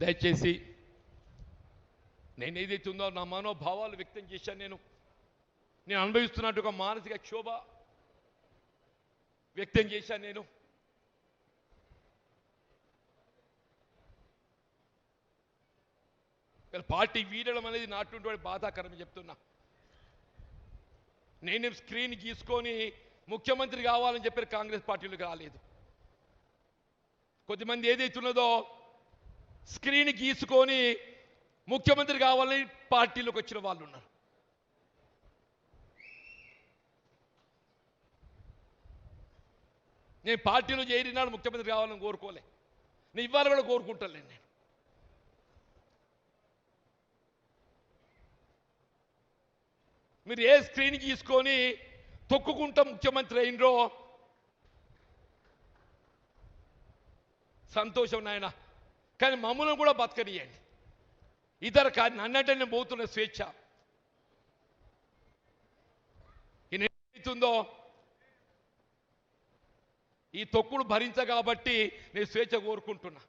దయచేసి నేను ఏదైతే ఉందో నా మనోభావాలు వ్యక్తం చేశాను. నేను అనుభవిస్తున్నట్టు ఒక మానసిక క్షోభ వ్యక్తం చేశాను. నేను పార్టీ వీడడం అనేది నాటువంటి బాధాకరం చెప్తున్నా. నేనేం స్క్రీన్ గీసుకొని ముఖ్యమంత్రి కావాలని చెప్పి కాంగ్రెస్ పార్టీలకు రాలేదు. కొద్దిమంది ఏదైతున్నదో స్క్రీన్ గీసుకొని ముఖ్యమంత్రి కావాలని పార్టీలోకి వచ్చిన వాళ్ళు ఉన్నారు. నేను పార్టీలో చేరినాడు ముఖ్యమంత్రి కావాలని కోరుకోలే. నేను ఇవాళ కూడా కోరుకుంటాను. నేను మీరు ఏ స్క్రీన్ గీసుకొని తొక్కుకుంటా ముఖ్యమంత్రి అయినరో సంతోషం నాయన, కానీ మమ్మల్ని కూడా బతకనియండి. ఇతర నన్నంటే నేను పోతున్న స్వేచ్ఛ ఏదైతుందో ఈ తొక్కుడు భరించ కాబట్టి నేను స్వేచ్ఛ కోరుకుంటున్నా.